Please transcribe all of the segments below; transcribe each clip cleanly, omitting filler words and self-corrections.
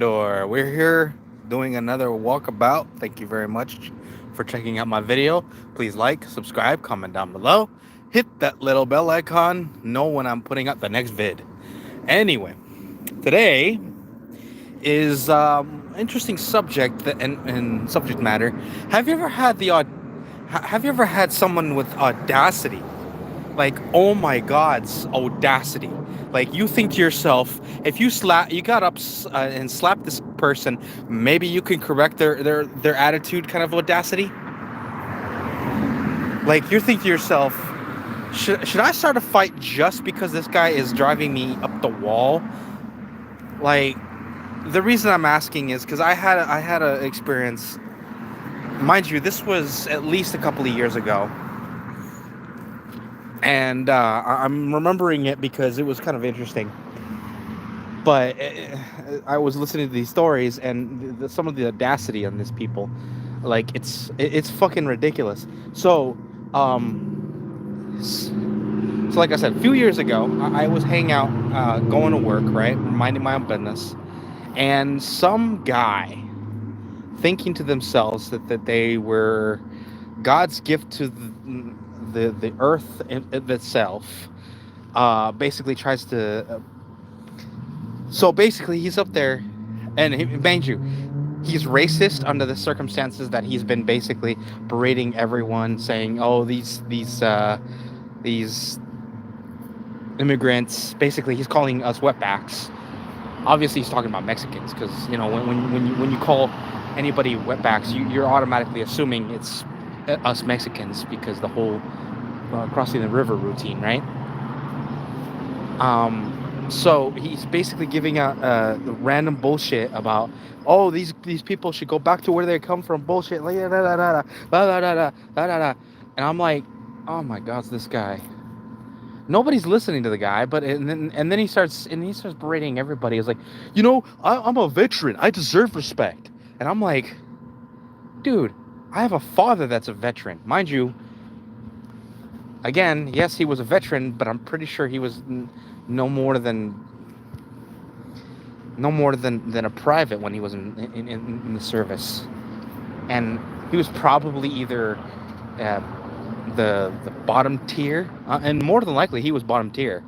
Or we're here doing another walkabout. Thank you very much for checking out my video. Please like, subscribe, comment down below. Hit that little bell icon. Know when I'm putting up the next vid. Anyway, today is interesting subject and subject matter. Have you ever had have you ever had someone with audacity? Like, oh my god's audacity. Like, you think to yourself, if you got up and slapped this person, maybe you can correct their attitude kind of audacity. Like, you think to yourself, should I start a fight just because this guy is driving me up the wall? Like, the reason I'm asking is because I had a experience. Mind you, this was at least a couple of years ago, and I'm remembering it because it was kind of interesting. But I was listening to these stories, and some of the audacity on these people, like it's fucking ridiculous. So like I said, a few years ago, I was hanging out, going to work, right, minding my own business, and some guy thinking to themselves that they were God's gift to the earth itself, basically tries to. So basically, he's up there, and mind you, he's racist under the circumstances that he's been basically berating everyone, saying, "Oh, these immigrants." Basically, he's calling us wetbacks. Obviously, he's talking about Mexicans because when you call anybody wetbacks, you're automatically assuming it's us Mexicans because the whole crossing the river routine, right? So he's basically giving out random bullshit about, oh, these people should go back to where they come from, bullshit, like da da da da da da da da da da. And I'm like, oh my god, this guy. Nobody's listening to the guy, but and then he starts berating everybody. He's like, I'm a veteran, I deserve respect. And I'm like, dude, I have a father that's a veteran, mind you. Again, yes, he was a veteran, but I'm pretty sure he was no more than a private when he was in the service, and he was probably either the bottom tier, and more than likely he was bottom tier.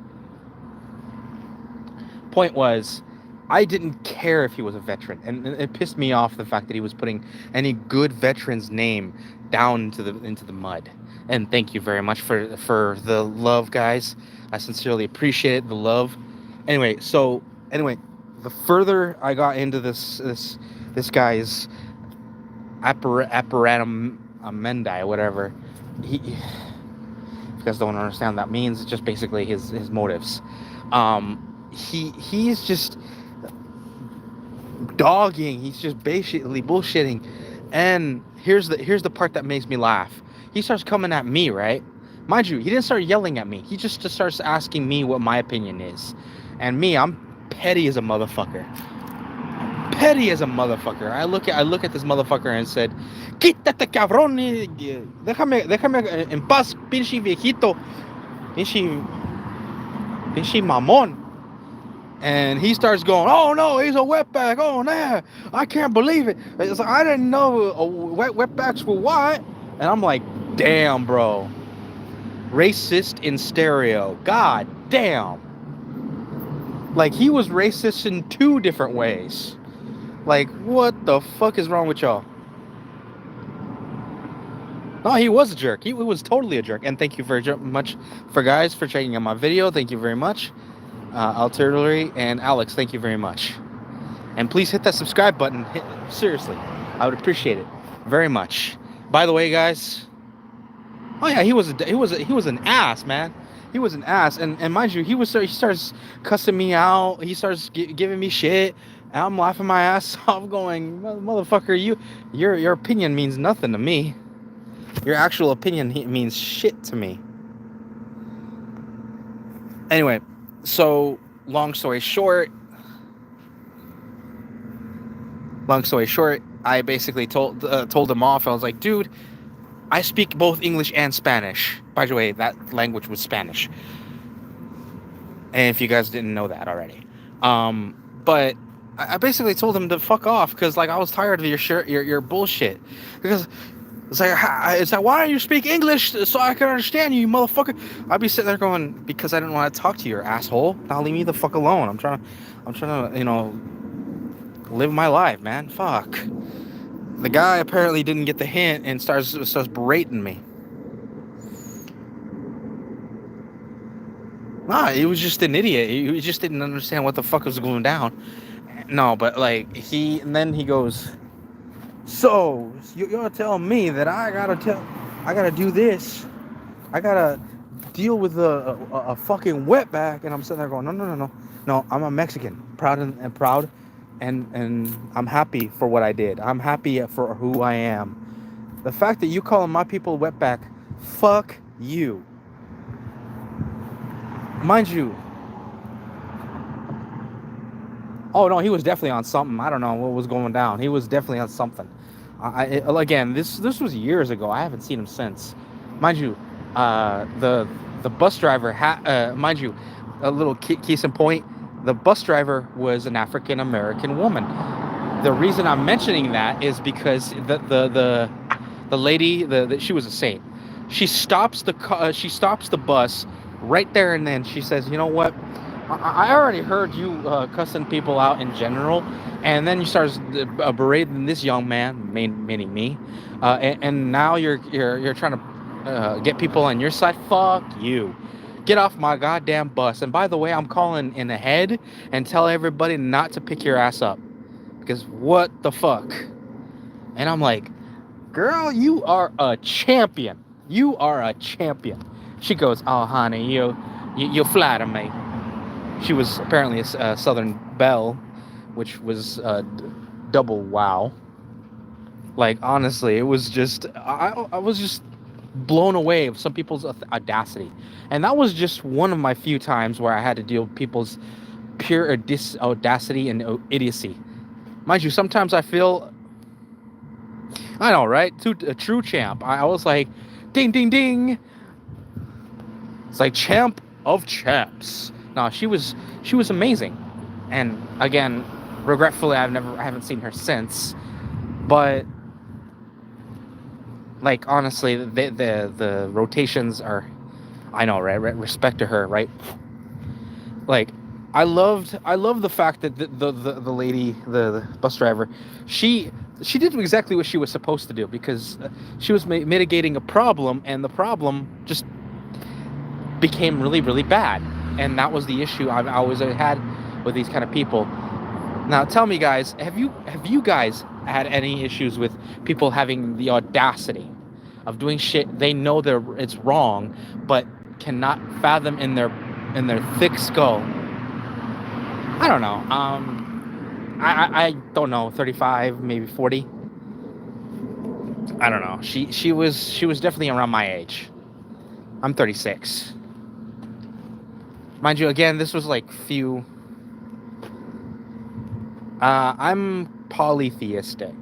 Point was, I didn't care if he was a veteran, and it pissed me off the fact that he was putting any good veteran's name down into the mud. And thank you very much for the love, guys. I sincerely appreciate it, the love. Anyway, the further I got into this guy's apparatum amendi, whatever, if you guys don't understand what that means, it's just basically his motives. He's just dogging. He's just basically bullshitting. And here's the part that makes me laugh. He starts coming at me, right? Mind you, he didn't start yelling at me. He just starts asking me what my opinion is. And me, I'm petty as a motherfucker. Petty as a motherfucker. I look at this motherfucker and said, "Quítate, cabrón, déjame en paz, pinche viejito, pinche mamón." And he starts going, "Oh no, he's a wetback. Oh nah, I can't believe it. It's like, I didn't know wetbacks were white." And I'm like, damn, bro. Racist in stereo. God damn. Like, he was racist in 2 different ways. Like, what the fuck is wrong with y'all? No, he was a jerk. He was totally a jerk. And thank you very much for checking out my video. Thank you very much. Artillery and Alex, thank you very much. And please hit that subscribe button. Seriously, I would appreciate it very much. By the way, guys, oh yeah, he was an ass, man. He was an ass, and mind you, he starts cussing me out. He starts giving me shit, and I'm laughing my ass off, going, "Motherfucker, your opinion means nothing to me. Your actual opinion means shit to me." Anyway, so long story short, I basically told him off. I was like, "Dude, I speak both English and Spanish." By the way, that language was Spanish. And if you guys didn't know that already. But I basically told him to fuck off because like I was tired of your shirt, your bullshit. Because it's like, why don't you speak English so I can understand you, you motherfucker? I'd be sitting there going, because I didn't want to talk to you, asshole. Now leave me the fuck alone. I'm trying to, live my life, man. Fuck. The guy apparently didn't get the hint and starts berating me. Nah, he was just an idiot. He just didn't understand what the fuck was going down. No, but like and then he goes, so you're telling me that I gotta do this, I gotta deal with a fucking wetback, and I'm sitting there going, no, I'm a Mexican, proud and I'm happy for what I did. I'm happy for who I am. The fact that you calling my people wetback, fuck you. Mind you. Oh no, he was definitely on something. I don't know what was going down. He was definitely on something. Again, this was years ago. I haven't seen him since. Mind you, the bus driver mind you, a little case in point. The bus driver was an African American woman. The reason I'm mentioning that is because the lady, she was a saint. She stops the bus right there and then. She says, "You know what? I already heard you cussing people out in general, and then you start berating this young man, meaning me, and now you're trying to get people on your side. Fuck you. Get off my goddamn bus. And by the way, I'm calling in ahead and tell everybody not to pick your ass up, because what the fuck?" And I'm like, "Girl, you are a champion. You are a champion." She goes, "Oh, honey, you flatter me." She was apparently a Southern belle, which was double wow. Like, honestly, it was just, I was just blown away with some people's audacity. And that was just one of my few times where I had to deal with people's pure audacity and idiocy. Mind you, sometimes I feel, I know, right? A true champ. I was like, ding, ding, ding. It's like champ of champs. No, she was amazing, and again, regretfully, I haven't seen her since. But like, honestly, the rotations are, I know, right? Respect to her, right? Like, I love the fact that the lady, the bus driver, she did exactly what she was supposed to do, because she was mitigating a problem, and the problem just became really, really bad. And that was the issue I've always had with these kind of people. Now, tell me, guys, have you guys had any issues with people having the audacity of doing shit they know it's wrong, but cannot fathom in their thick skull? I don't know. I don't know. 35, maybe 40. I don't know. She was definitely around my age. I'm 36. Mind you, again, this was like few. I'm polytheistic,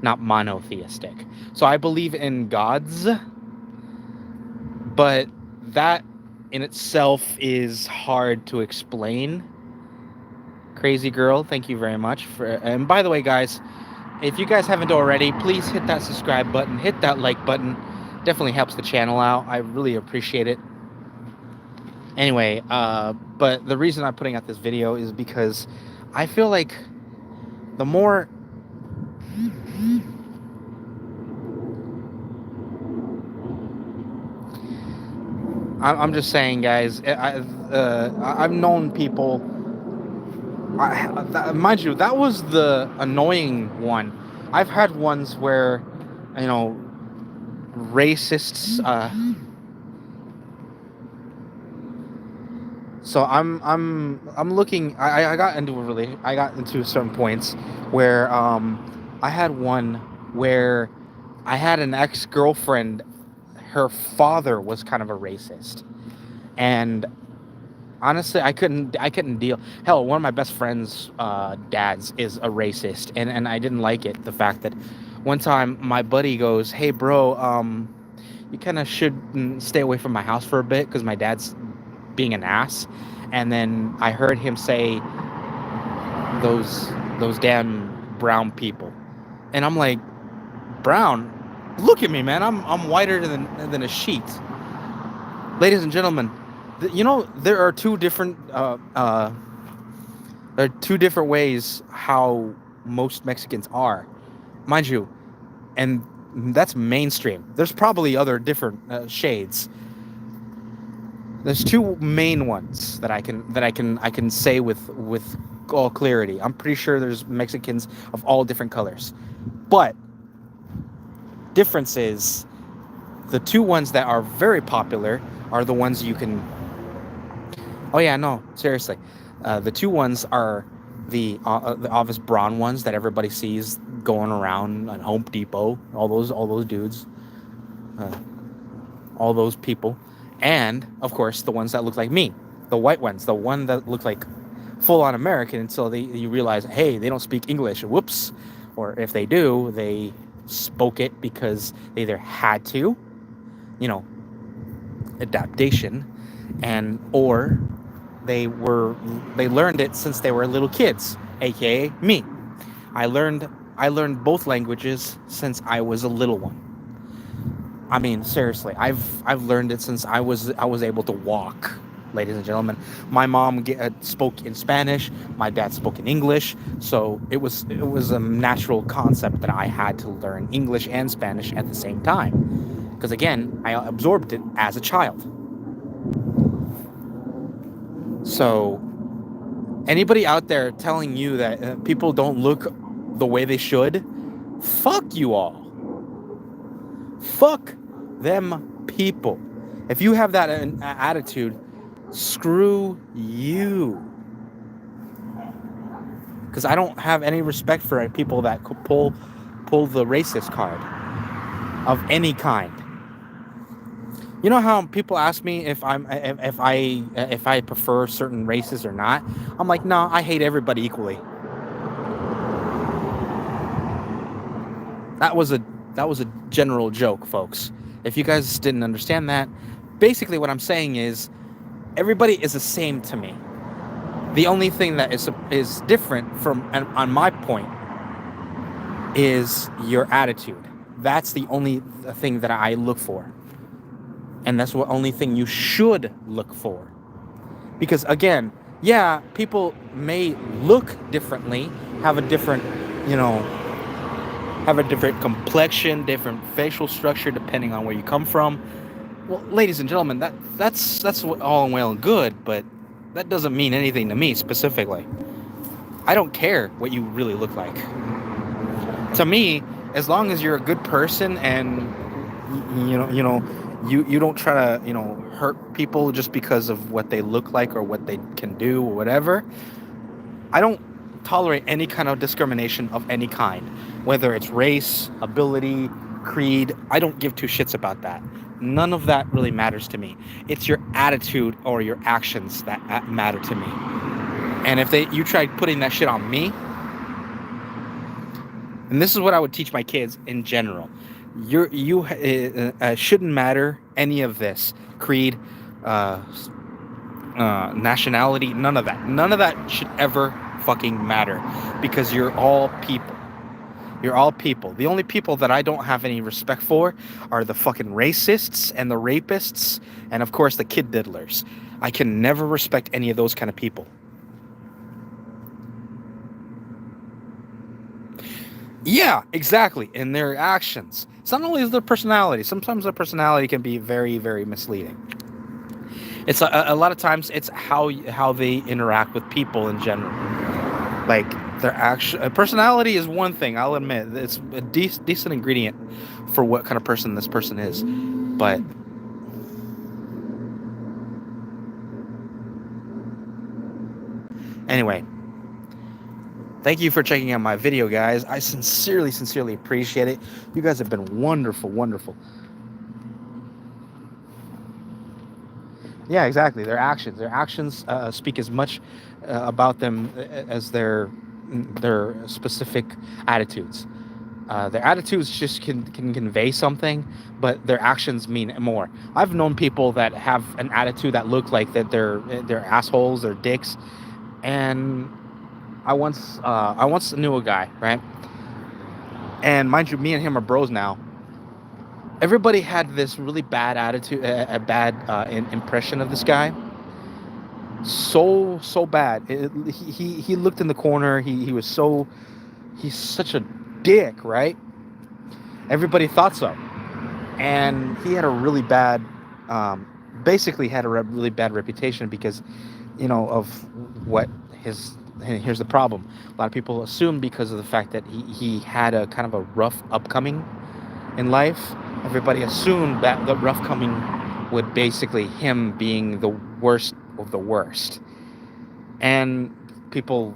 not monotheistic. So I believe in gods, but that in itself is hard to explain. Crazy girl, thank you very much and by the way, guys, if you guys haven't already, please hit that subscribe button, hit that like button. Definitely helps the channel out. I really appreciate it. Anyway, but the reason I'm putting out this video is because I feel like the more I'm just saying, guys, I've known people, mind you, that was the annoying one. I've had ones where, racists, so I'm looking. I got into certain points where I had one where I had an ex-girlfriend. Her father was kind of a racist, and honestly, I couldn't deal. Hell, one of my best friend's dads is a racist, and I didn't like it. The fact that one time my buddy goes, "Hey, bro, you kind of should stay away from my house for a bit because my dad's being an ass." And then I heard him say those damn brown people. And I'm like, brown? Look at me, man. I'm whiter than a sheet. Ladies and gentlemen, you know there are two different ways how most Mexicans are, mind you, and that's mainstream. There's probably other different shades. There's two main ones that I can say with all clarity. I'm pretty sure there's Mexicans of all different colors, but difference is the two ones that are very popular are the ones you can. Oh yeah, no, seriously, the two ones are the obvious brown ones that everybody sees going around at Home Depot. All those dudes, all those people. And, of course, the ones that look like me. The white ones. The one that look like full-on American until you realize, hey, they don't speak English. Whoops. Or if they do, they spoke it because they either had to, adaptation, or they learned it since they were little kids, aka me. I learned both languages since I was a little one. I mean, seriously, I've learned it since I was able to walk, ladies and gentlemen. My mom spoke in Spanish, my dad spoke in English, so it was a natural concept that I had to learn English and Spanish at the same time, because again, I absorbed it as a child. So, anybody out there telling you that people don't look the way they should, fuck you all. Fuck them people. If you have that attitude, screw you. Because I don't have any respect for people that could pull the racist card of any kind. You know how people ask me if I prefer certain races or not? I'm like, no, I hate everybody equally. That was a general joke, folks. If you guys didn't understand that, basically what I'm saying is everybody is the same to me. The only thing that is different on my point is your attitude. That's the only thing that I look for. And that's the only thing you should look for. Because again, yeah, people may look differently, have a different complexion, different facial structure, depending on where you come from. Well, ladies and gentlemen, that's all well and good, but that doesn't mean anything to me specifically. I don't care what you really look like. To me, as long as you're a good person and you don't try to hurt people just because of what they look like or what they can do or whatever, I don't tolerate any kind of discrimination of any kind, whether it's race, ability, creed. I don't give two shits about that. None of that really matters to me. It's your attitude or your actions that matter to me. And if you try putting that shit on me, and this is what I would teach my kids in general, you shouldn't matter any of this creed, nationality, none of that should ever fucking matter, because you're all people. The only people that I don't have any respect for are the fucking racists and the rapists, and of course the kid diddlers. I can never respect any of those kind of people. Yeah, exactly. In their actions. It's not only their personality. Sometimes their personality can be very, very misleading. It's a lot of times it's how they interact with people in general. Like their personality is one thing, I'll admit. It's a decent ingredient for what kind of person this person is. But anyway, thank you for checking out my video, guys. I sincerely appreciate it. You guys have been wonderful. Yeah, exactly. Their actions speak as much about them as their specific attitudes. Their attitudes just can convey something, but their actions mean more. I've known people that have an attitude that look like that they're assholes, they're dicks, and I once knew a guy, right? And mind you, me and him are bros now. Everybody had this really bad attitude, a bad impression of this guy. So bad. He looked in the corner. He was so he's such a dick, right? Everybody thought so, and he had a really bad, um, basically had a really bad reputation because, of what his. Here's the problem. A lot of people assume because of the fact that he had a kind of a rough upcoming in life. Everybody assumed that the rough coming would basically him being the worst of the worst. And people,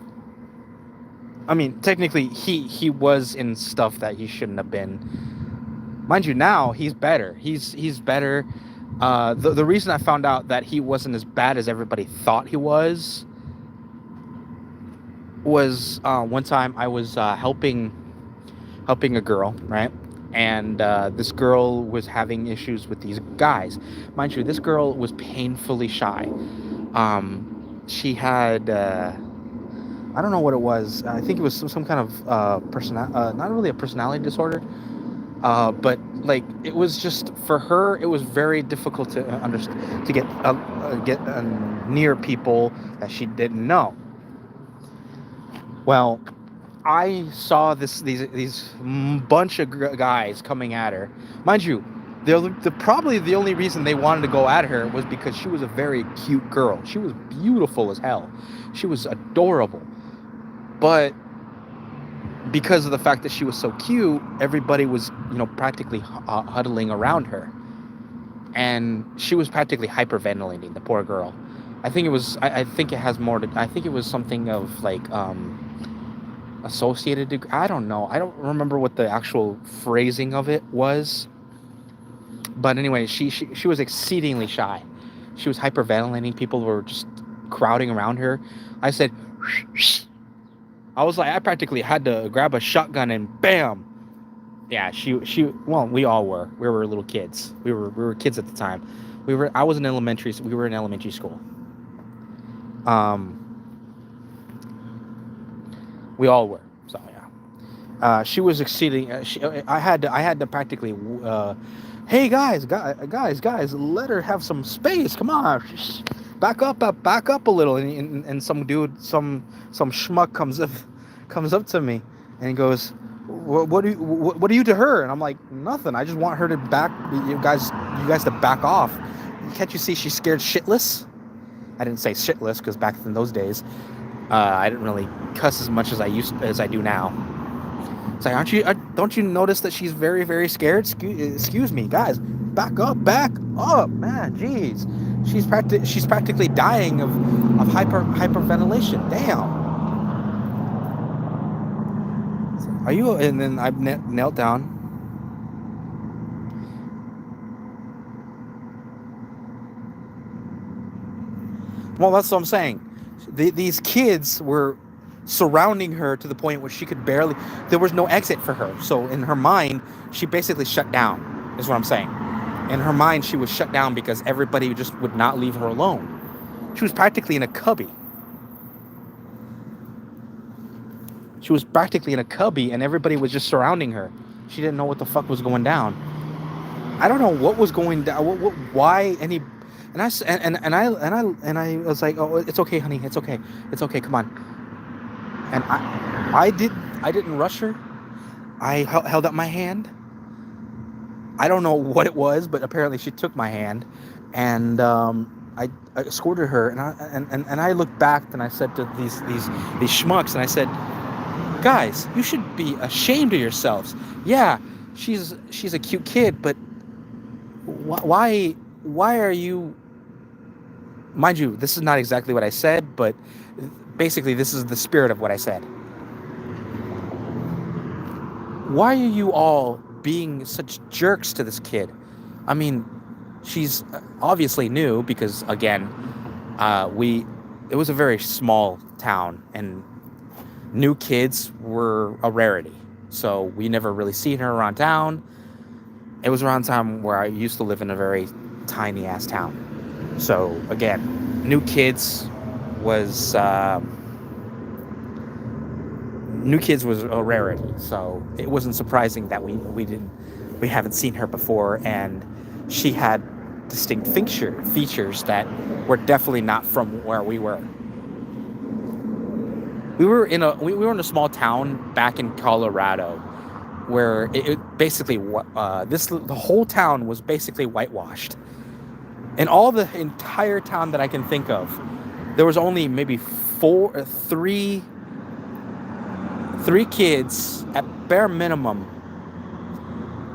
I mean, technically he was in stuff that he shouldn't have been. Mind you, now he's better. He's better. The reason I found out that he wasn't as bad as everybody thought he was one time I was helping a girl, right? And this girl was having issues with these guys. Mind you, this girl was painfully shy. She had I don't know what it was. I think it was some kind of not really a personality disorder, but like it was just for her. It was very difficult to understand to get near people that she didn't know. Well, I saw these bunch of guys coming at her. Mind you, probably the only reason they wanted to go at her was because she was a very cute girl. She was beautiful as hell. She was adorable. But because of the fact that she was so cute, everybody was, practically huddling around her. And she was practically hyperventilating, the poor girl. I think it was, I think it has more to, I think it was something of like, associated, I don't know. I don't remember what the actual phrasing of it was. But anyway, she was exceedingly shy. She was hyperventilating. People were just crowding around her. I said, shh. I was like, I practically had to grab a shotgun and bam. Yeah, well, we all were. We were little kids. We were kids at the time. I was in elementary. We were in elementary school. We all were. So yeah. She was exceeding. I had to practically. Hey guys, let her have some space. Come on, back up a little. And some dude, some schmuck comes up to me and goes, what are you to her? And I'm like, nothing. I just want her to you guys to back off. Can't you see she's scared shitless? I didn't say shitless because back in those days, I didn't really cuss as much as I do now. It's like, don't you notice that she's very, very scared? Excuse me, guys, back up, man. Jeez, she's practically dying of hyperventilation. Damn. Are you? And then I knelt down. Well, that's what I'm saying. These kids were surrounding her to the point where she could barely. There was no exit for her. So in her mind, she basically shut down. Is what I'm saying. In her mind, she was shut down because everybody just would not leave her alone. She was practically in a cubby. She was practically in a cubby, and everybody was just surrounding her. She didn't know what the fuck was going down. I don't know what was going down. Why any? And I was like, oh, it's okay, honey. It's okay. Come on. And I didn't rush her. I held up my hand. I don't know what it was, but apparently she took my hand, and I escorted her. And I looked back and I said to these schmucks, and I said, guys, you should be ashamed of yourselves. Yeah, she's a cute kid, but why are you? Mind you, this is not exactly what I said, but basically this is the spirit of what I said. Why are you all being such jerks to this kid? I mean, she's obviously new because, again, it was a very small town, and new kids were a rarity. So we never really seen her around town. It was around time where I used to live in a very tiny ass town. So again, new kids was New Kids was a rarity, so it wasn't surprising that we haven't seen her before, and she had distinct features that were definitely not from where we were. We were in a small town back in Colorado where it basically the whole town was basically whitewashed. And all the entire town that I can think of, there was only maybe three kids at bare minimum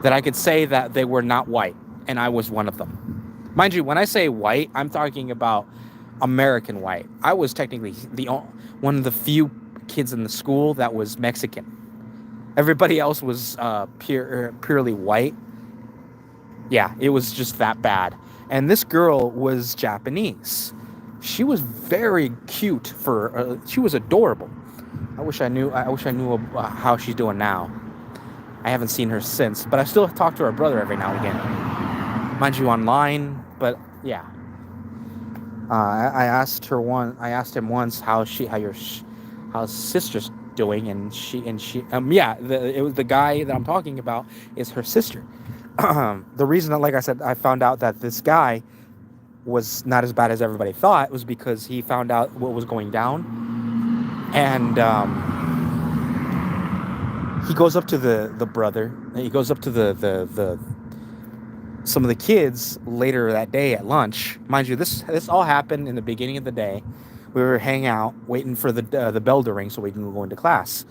that I could say that they were not white, and I was one of them. Mind you, when I say white, I'm talking about American white. I was technically one of the few kids in the school that was Mexican. Everybody else was purely white. Yeah, it was just that bad. And this girl was Japanese. She was very cute she was adorable. I wish I knew how she's doing now. I haven't seen her since, but I still talk to her brother every now and again. Mind you, online, but yeah. I asked him once how his sister's doing, and it was the guy that I'm talking about is her sister. The reason that, like I said, I found out that this guy was not as bad as everybody thought was because he found out what was going down, and he goes up to the brother, and he goes up to the some of the kids later that day at lunch. Mind you, this all happened in the beginning of the day. We were hanging out, waiting for the bell to ring so we can go into class.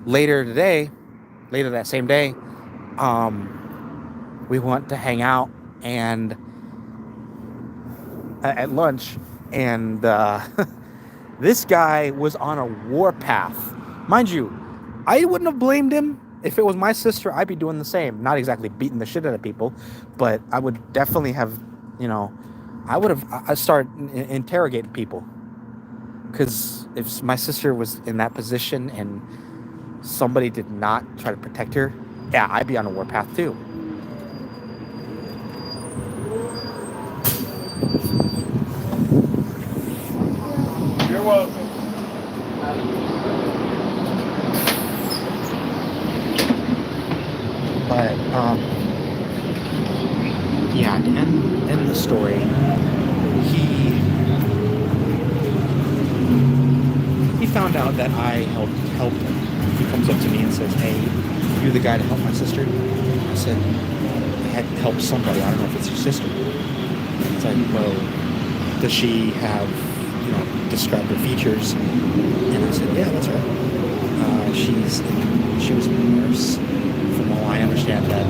Later that same day, we went to hang out and at lunch, and this guy was on a warpath. Mind you, I wouldn't have blamed him. If it was my sister, I'd be doing the same. Not exactly beating the shit out of people, but I would definitely have, I started interrogating people. Because if my sister was in that position and somebody did not try to protect her, yeah, I'd be on a warpath too. You're welcome. But yeah, to end the story, he found out that I helped him. He comes up to me and says, "Hey, you the guy to help my sister?" I said, "I had to help somebody. I don't know if it's your sister." It's like, "Well, does she have, describe her features?" And I said, "Yeah, that's her. She was a nurse. From all I understand, that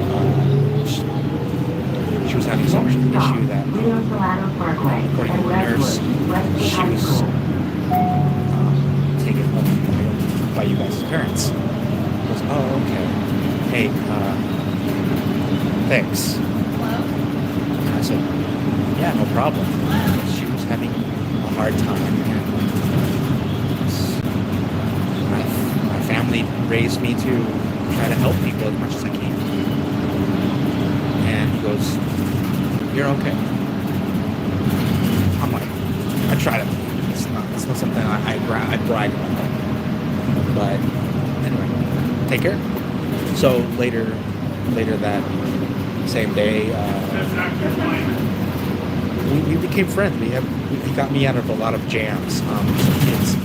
she was having some issue that, according to the nurse, she was taken home by you guys' parents." He goes, "Oh, okay. Hey, thanks." And I said, "Yeah, no problem." She was having a hard time, and my family raised me to try to help people as much as I can. And he goes, "You're okay." I'm like, I try to. It's not something I brag about that. But anyway, take care. So later that same day, we became friends. He got me out of a lot of jams. Some kids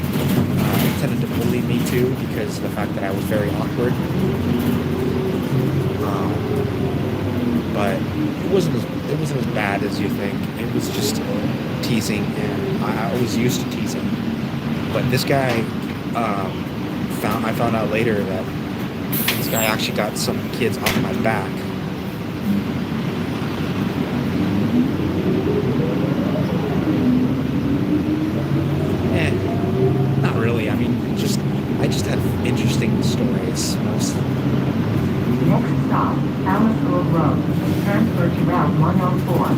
tended to bully me too because of the fact that I was very awkward. But it wasn't as bad as you think. It was just teasing, and I was used to teasing. But this guy, I found out later that this guy actually got some kids off my back. Not really. I mean, I just had interesting stories mostly. Next stop, Alice Grove Road. Transfer to Route 104.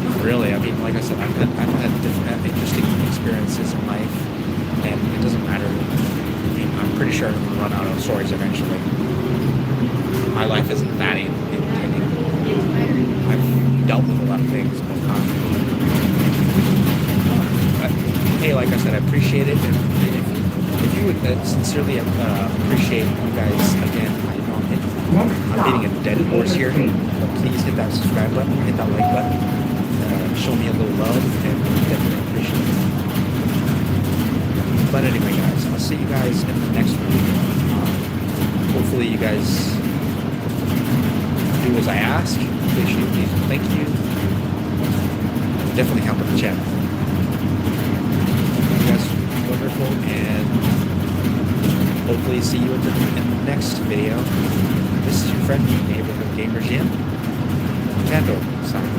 Not really. I mean, like I said, I've had different interesting experiences in life, and it doesn't matter. I mean, I'm pretty sure I'm going to run out of stories eventually. My life isn't that entertaining. I've dealt with a lot of things both times. But hey, like I said, I appreciate it. And if you would sincerely appreciate you guys, again, I know I'm beating a dead horse here, but please hit that subscribe button, hit that like button, show me a little love, and definitely appreciate it. But anyway, guys, I'll see you guys in the next one. Hopefully you guys do as I ask. Appreciate you. Thank you. Definitely help with the channel. You guys are wonderful, and hopefully see you in the next video. This is your friendly neighborhood GAMERDJINN. Candle sign.